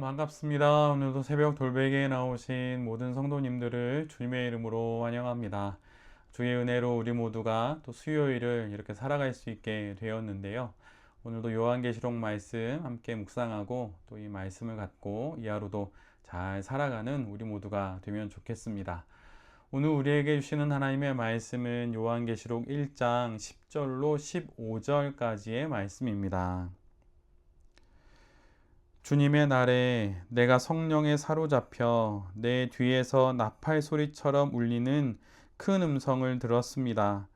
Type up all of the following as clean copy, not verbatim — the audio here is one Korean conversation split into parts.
반갑습니다. 오늘도 새벽 돌베개에 나오신 모든 성도님들을 주님의 이름으로 환영합니다. 주의 은혜로 우리 모두가 또 수요일을 이렇게 살아갈 수 있게 되었는데요. 오늘도 요한계시록 말씀 함께 묵상하고 또 이 말씀을 갖고 이 하루도 잘 살아가는 우리 모두가 되면 좋겠습니다. 오늘 우리에게 주시는 하나님의 말씀은 요한계시록 1장 10절로 15절까지의 말씀입니다. 주님의 날에 내가 성령에 사로잡혀 내 뒤에서 나팔 소리처럼 울리는 큰 음성을 들었습니다.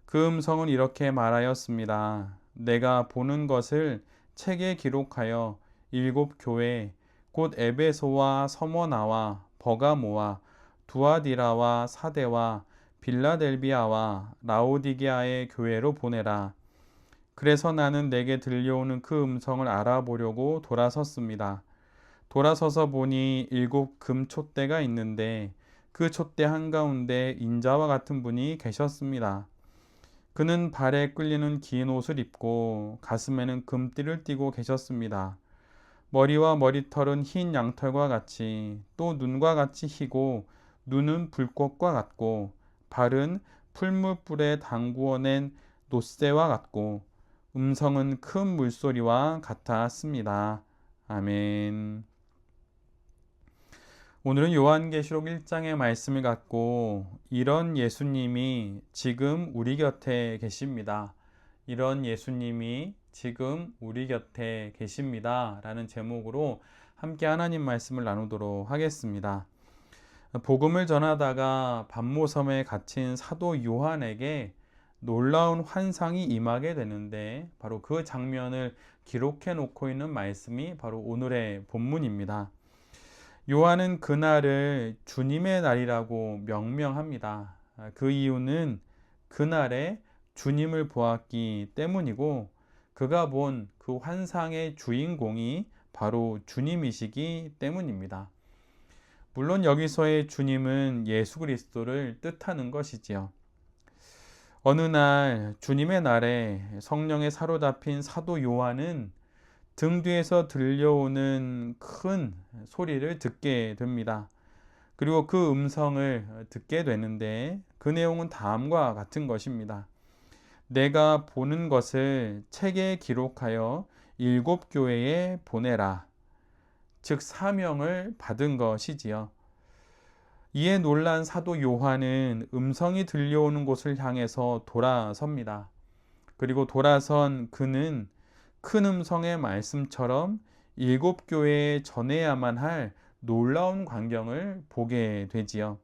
그 음성은 이렇게 말하였습니다. 내가 보는 것을 책에 기록하여 7교회 곧 에베소와 서머나와 버가모와 두아디라와 사데와 빌라델비아와 라오디게아의 교회로 보내라. 그래서 나는 내게 들려오는 그 음성을 알아보려고 돌아섰습니다. 돌아서서 보니 7금 촛대가 있는데 그 촛대 한가운데 인자와 같은 분이 계셨습니다. 그는 발에 끌리는 긴 옷을 입고 가슴에는 금띠를 띠고 계셨습니다. 머리와 머리털은 흰 양털과 같이 또 눈과 같이 희고 눈은 불꽃과 같고 발은 풀무불에 담구어낸 놋새와 같고 음성은 큰 물소리와 같았습니다. 아멘. 오늘은 요한계시록 1장의 말씀을 갖고 이런 예수님이 지금 우리 곁에 계십니다. 이런 예수님이 지금 우리 곁에 계십니다. 라는 제목으로 함께 하나님 말씀을 나누도록 하겠습니다. 복음을 전하다가 반모섬에 갇힌 사도 요한에게 놀라운 환상이 임하게 되는데 바로 그 장면을 기록해 놓고 있는 말씀이 바로 오늘의 본문입니다. 요한은 그날을 주님의 날이라고 명명합니다. 그 이유는 그날에 주님을 보았기 때문이고 그가 본 그 환상의 주인공이 바로 주님이시기 때문입니다. 물론 여기서의 주님은 예수 그리스도를 뜻하는 것이지요. 어느 날 주님의 날에 성령에 사로잡힌 사도 요한은 등 뒤에서 들려오는 큰 소리를 듣게 됩니다. 그리고 그 음성을 듣게 되는데 그 내용은 다음과 같은 것입니다. 내가 보는 것을 책에 기록하여 7교회에 보내라. 즉 사명을 받은 것이지요. 이에 놀란 사도 요한은 음성이 들려오는 곳을 향해서 돌아섭니다. 그리고 돌아선 그는 큰 음성의 말씀처럼 7교회에 전해야만 할 놀라운 광경을 보게 되지요.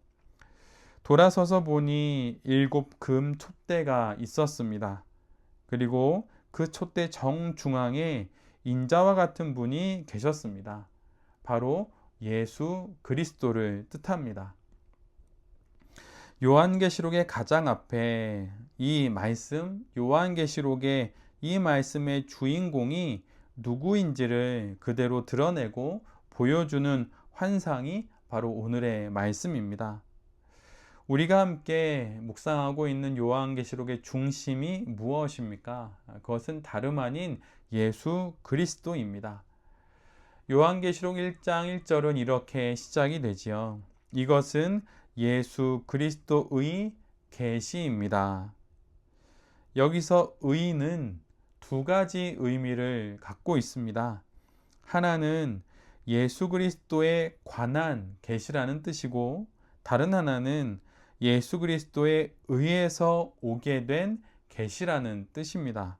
돌아서서 보니 7금 촛대가 있었습니다. 그리고 그 촛대 정중앙에 인자와 같은 분이 계셨습니다. 바로 예수 그리스도를 뜻합니다. 요한계시록의 가장 앞에 이 말씀, 요한계시록의 이 말씀의 주인공이 누구인지를 그대로 드러내고 보여주는 환상이 바로 오늘의 말씀입니다. 우리가 함께 묵상하고 있는 요한계시록의 중심이 무엇입니까? 그것은 다름 아닌 예수 그리스도입니다. 요한계시록 1장 1절은 이렇게 시작이 되지요. 이것은 예수 그리스도의 계시입니다. 여기서 의는 두 가지 의미를 갖고 있습니다. 하나는 예수 그리스도에 관한 계시라는 뜻이고 다른 하나는 예수 그리스도에 의해서 오게 된 계시라는 뜻입니다.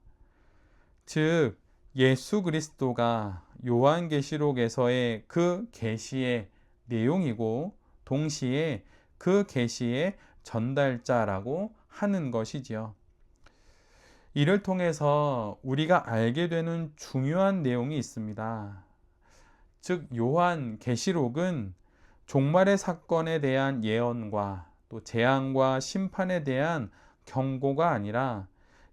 즉 예수 그리스도가 요한계시록에서의 그 계시의 내용이고 동시에 그 계시의 전달자라고 하는 것이지요. 이를 통해서 우리가 알게 되는 중요한 내용이 있습니다. 즉 요한계시록은 종말의 사건에 대한 예언과 또 재앙과 심판에 대한 경고가 아니라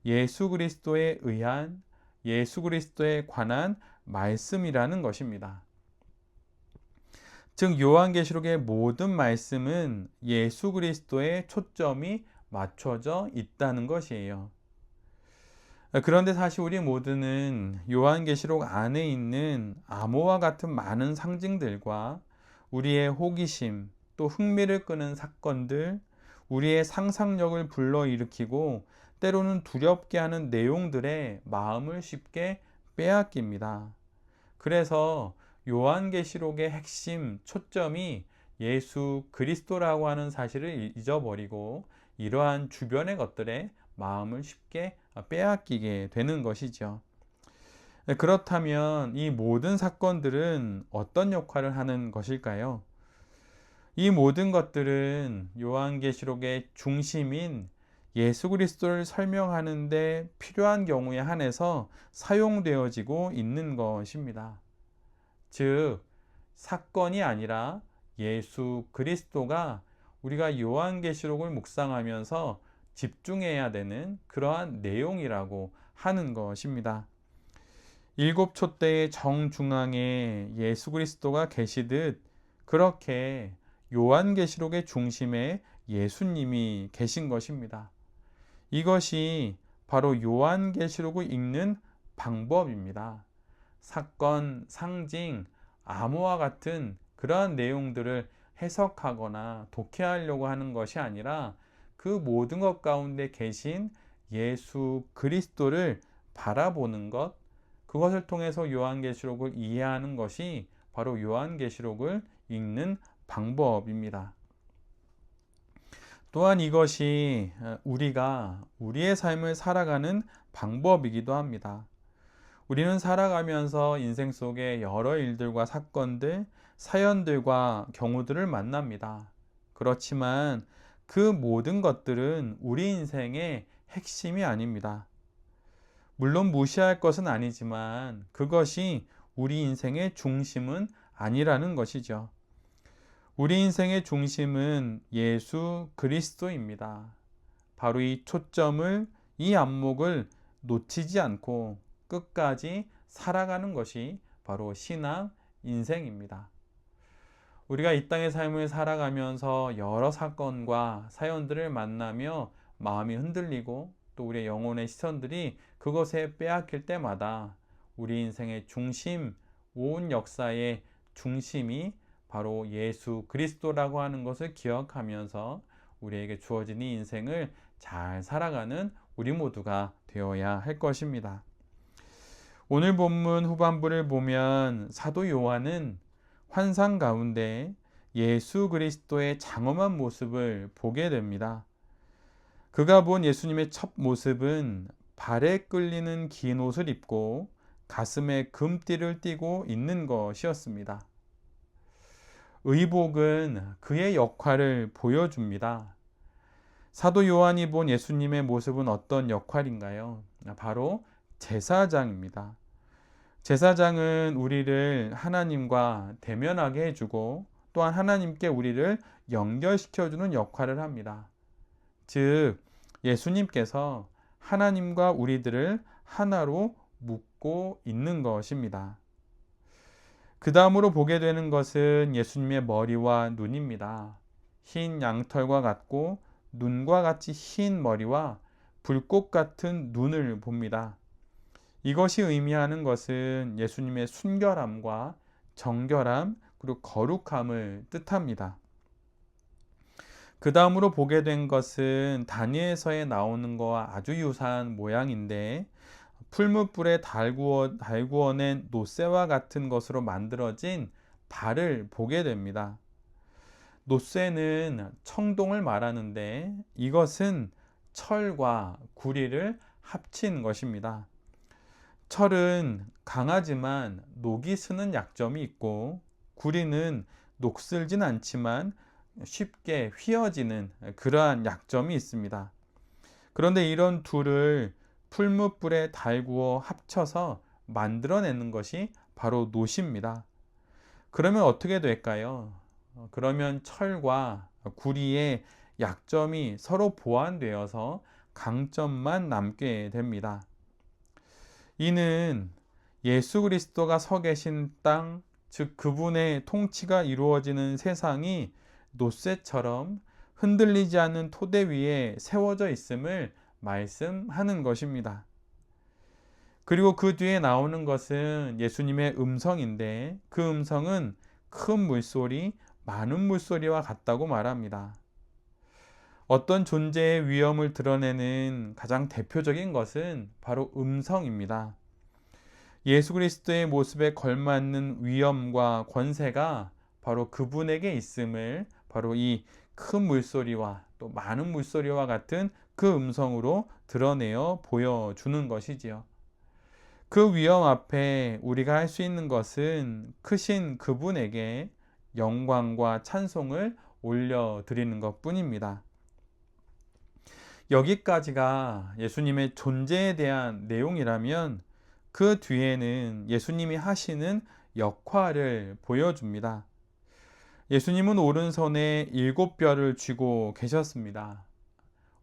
예수 그리스도에 의한 예수 그리스도에 관한 말씀이라는 것입니다. 즉 요한계시록의 모든 말씀은 예수 그리스도에 초점이 맞춰져 있다는 것이에요. 그런데 사실 우리 모두는 요한계시록 안에 있는 암호와 같은 많은 상징들과 우리의 호기심, 또 흥미를 끄는 사건들, 우리의 상상력을 불러일으키고 때로는 두렵게 하는 내용들에 마음을 쉽게 빼앗깁니다. 그래서 요한계시록의 핵심 초점이 예수 그리스도라고 하는 사실을 잊어버리고 이러한 주변의 것들에 마음을 쉽게 빼앗기게 되는 것이죠. 그렇다면 이 모든 사건들은 어떤 역할을 하는 것일까요? 이 모든 것들은 요한계시록의 중심인 예수 그리스도를 설명하는 데 필요한 경우에 한해서 사용되어지고 있는 것입니다. 즉, 사건이 아니라 예수 그리스도가 우리가 요한계시록을 묵상하면서 집중해야 되는 그러한 내용이라고 하는 것입니다. 일곱 촛대의 정중앙에 예수 그리스도가 계시듯 그렇게 요한계시록의 중심에 예수님이 계신 것입니다. 이것이 바로 요한계시록을 읽는 방법입니다. 사건, 상징, 암호와 같은 그러한 내용들을 해석하거나 독해하려고 하는 것이 아니라 그 모든 것 가운데 계신 예수 그리스도를 바라보는 것, 그것을 통해서 요한계시록을 이해하는 것이 바로 요한계시록을 읽는 방법입니다. 또한 이것이 우리가 우리의 삶을 살아가는 방법이기도 합니다. 우리는 살아가면서 인생 속에 여러 일들과 사건들, 사연들과 경우들을 만납니다. 그렇지만 그 모든 것들은 우리 인생의 핵심이 아닙니다. 물론 무시할 것은 아니지만 그것이 우리 인생의 중심은 아니라는 것이죠. 우리 인생의 중심은 예수 그리스도입니다. 바로 이 초점을, 이 안목을 놓치지 않고 끝까지 살아가는 것이 바로 신앙 인생입니다. 우리가 이 땅의 삶을 살아가면서 여러 사건과 사연들을 만나며 마음이 흔들리고 또 우리의 영혼의 시선들이 그것에 빼앗길 때마다 우리 인생의 중심, 온 역사의 중심이 바로 예수 그리스도라고 하는 것을 기억하면서 우리에게 주어진 이 인생을 잘 살아가는 우리 모두가 되어야 할 것입니다. 오늘 본문 후반부를 보면 사도 요한은 환상 가운데 예수 그리스도의 장엄한 모습을 보게 됩니다. 그가 본 예수님의 첫 모습은 발에 끌리는 긴 옷을 입고 가슴에 금띠를 띠고 있는 것이었습니다. 의복은 그의 역할을 보여줍니다. 사도 요한이 본 예수님의 모습은 어떤 역할인가요? 바로 제사장입니다. 제사장은 우리를 하나님과 대면하게 해주고 또한 하나님께 우리를 연결시켜주는 역할을 합니다. 즉, 예수님께서 하나님과 우리들을 하나로 묶고 있는 것입니다. 그 다음으로 보게 되는 것은 예수님의 머리와 눈입니다. 흰 양털과 같고 눈과 같이 흰 머리와 불꽃 같은 눈을 봅니다. 이것이 의미하는 것은 예수님의 순결함과 정결함 그리고 거룩함을 뜻합니다. 그 다음으로 보게 된 것은 다니엘서에 나오는 것과 아주 유사한 모양인데 풀무불에 달구어낸 노쇠와 같은 것으로 만들어진 발을 보게 됩니다. 노쇠는 청동을 말하는데 이것은 철과 구리를 합친 것입니다. 철은 강하지만 녹이 스는 약점이 있고 구리는 녹슬진 않지만 쉽게 휘어지는 그러한 약점이 있습니다. 그런데 이런 둘을 풀무불에 달구어 합쳐서 만들어내는 것이 바로 놋입니다. 그러면 어떻게 될까요? 그러면 철과 구리의 약점이 서로 보완되어서 강점만 남게 됩니다. 이는 예수 그리스도가 서 계신 땅, 즉 그분의 통치가 이루어지는 세상이 놋새처럼 흔들리지 않는 토대 위에 세워져 있음을 말씀하는 것입니다. 그리고 그 뒤에 나오는 것은 예수님의 음성인데 그 음성은 큰 물소리, 많은 물소리와 같다고 말합니다. 어떤 존재의 위엄을 드러내는 가장 대표적인 것은 바로 음성입니다. 예수 그리스도의 모습에 걸맞는 위엄과 권세가 바로 그분에게 있음을 바로 이 큰 물소리와 또 많은 물소리와 같은 그 음성으로 드러내어 보여주는 것이지요. 그 위엄 앞에 우리가 할 수 있는 것은 크신 그분에게 영광과 찬송을 올려드리는 것 뿐입니다. 여기까지가 예수님의 존재에 대한 내용이라면 그 뒤에는 예수님이 하시는 역할을 보여줍니다. 예수님은 오른손에 7뼈를 쥐고 계셨습니다.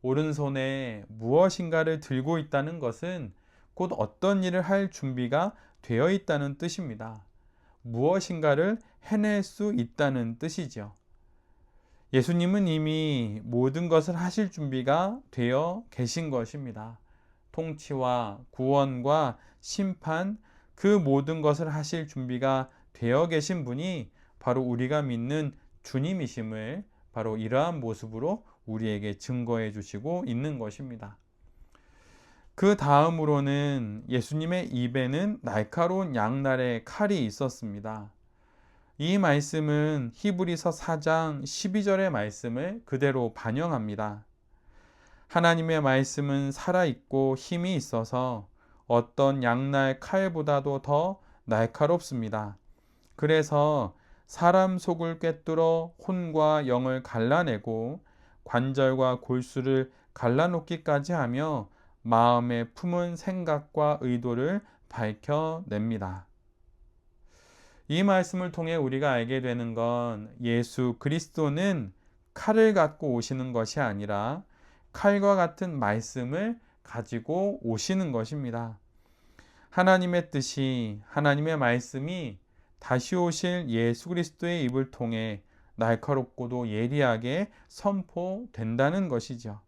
오른손에 무엇인가를 들고 있다는 것은 곧 어떤 일을 할 준비가 되어 있다는 뜻입니다. 무엇인가를 해낼 수 있다는 뜻이죠. 예수님은 이미 모든 것을 하실 준비가 되어 계신 것입니다. 통치와 구원과 심판, 그 모든 것을 하실 준비가 되어 계신 분이 바로 우리가 믿는 주님이심을 바로 이러한 모습으로 우리에게 증거해 주시고 있는 것입니다. 그 다음으로는 예수님의 입에는 날카로운 양날의 칼이 있었습니다. 이 말씀은 히브리서 4장 12절의 말씀을 그대로 반영합니다. 하나님의 말씀은 살아있고 힘이 있어서 어떤 양날 칼보다도 더 날카롭습니다. 그래서 사람 속을 꿰뚫어 혼과 영을 갈라내고 관절과 골수를 갈라놓기까지 하며 마음에 품은 생각과 의도를 밝혀냅니다. 이 말씀을 통해 우리가 알게 되는 건 예수 그리스도는 칼을 갖고 오시는 것이 아니라 칼과 같은 말씀을 가지고 오시는 것입니다. 하나님의 뜻이, 하나님의 말씀이 다시 오실 예수 그리스도의 입을 통해 날카롭고도 예리하게 선포된다는 것이죠.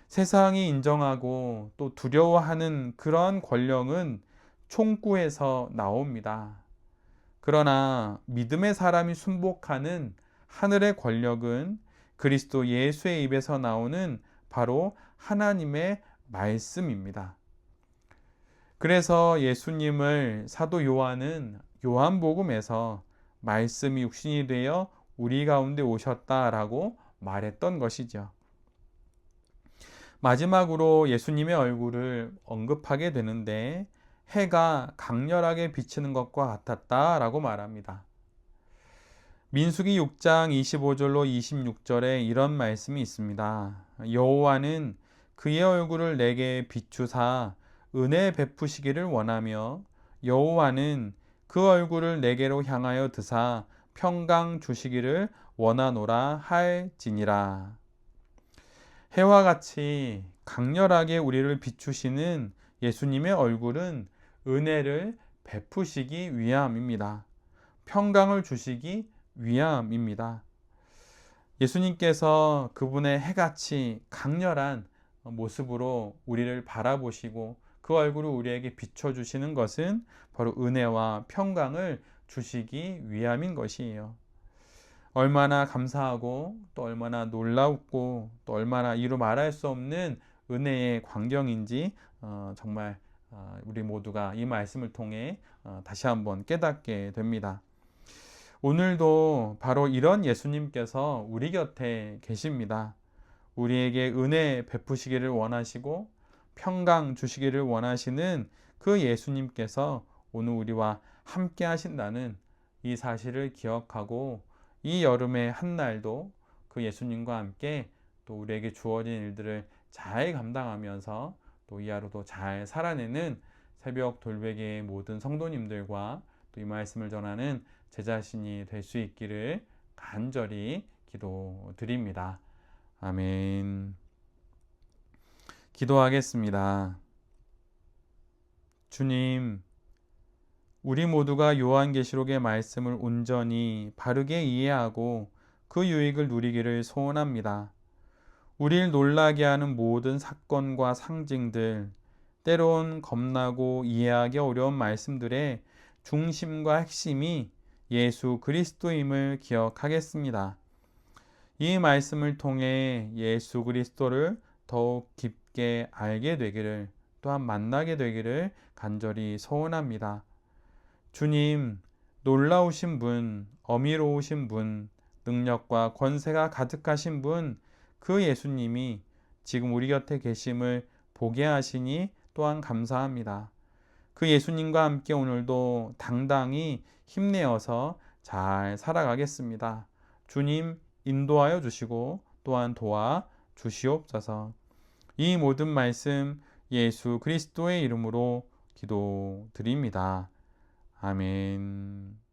세상이 인정하고 또 두려워하는 그러한 권력은 총구에서 나옵니다. 그러나 믿음의 사람이 순복하는 하늘의 권력은 그리스도 예수의 입에서 나오는 바로 하나님의 말씀입니다. 그래서 예수님을 사도 요한은 요한복음에서 말씀이 육신이 되어 우리 가운데 오셨다라고 말했던 것이죠. 마지막으로 예수님의 얼굴을 언급하게 되는데 해가 강렬하게 비치는 것과 같았다라고 말합니다. 민수기 6장 25절로 26절에 이런 말씀이 있습니다. 여호와는 그의 얼굴을 내게 비추사 은혜 베푸시기를 원하며 여호와는 그 얼굴을 내게로 향하여 드사 평강 주시기를 원하노라 할지니라. 해와 같이 강렬하게 우리를 비추시는 예수님의 얼굴은 은혜를 베푸시기 위함입니다. 평강을 주시기 위함입니다. 예수님께서 그분의 해같이 강렬한 모습으로 우리를 바라보시고 그 얼굴을 우리에게 비춰주시는 것은 바로 은혜와 평강을 주시기 위함인 것이에요. 얼마나 감사하고 또 얼마나 놀랍고 또 얼마나 이루 말할 수 없는 은혜의 광경인지 정말 우리 모두가 이 말씀을 통해 다시 한번 깨닫게 됩니다. 오늘도 바로 이런 예수님께서 우리 곁에 계십니다. 우리에게 은혜 베푸시기를 원하시고 평강 주시기를 원하시는 그 예수님께서 오늘 우리와 함께 하신다는 이 사실을 기억하고 이 여름의 한날도 그 예수님과 함께 또 우리에게 주어진 일들을 잘 감당하면서 또 이 하루도 잘 살아내는 새벽 돌베개의 모든 성도님들과 또 이 말씀을 전하는 제 자신이 될 수 있기를 간절히 기도드립니다. 아멘. 기도하겠습니다. 주님, 우리 모두가 요한계시록의 말씀을 온전히 바르게 이해하고 그 유익을 누리기를 소원합니다. 우리를 놀라게 하는 모든 사건과 상징들, 때론 겁나고 이해하기 어려운 말씀들의 중심과 핵심이 예수 그리스도임을 기억하겠습니다. 이 말씀을 통해 예수 그리스도를 더욱 깊게 알게 되기를, 또한 만나게 되기를 간절히 소원합니다. 주님, 놀라우신 분, 어미로우신 분, 능력과 권세가 가득하신 분, 그 예수님이 지금 우리 곁에 계심을 보게 하시니 또한 감사합니다. 그 예수님과 함께 오늘도 당당히 힘내어서 잘 살아가겠습니다. 주님 인도하여 주시고 또한 도와 주시옵소서. 이 모든 말씀 예수 그리스도의 이름으로 기도드립니다. 아멘.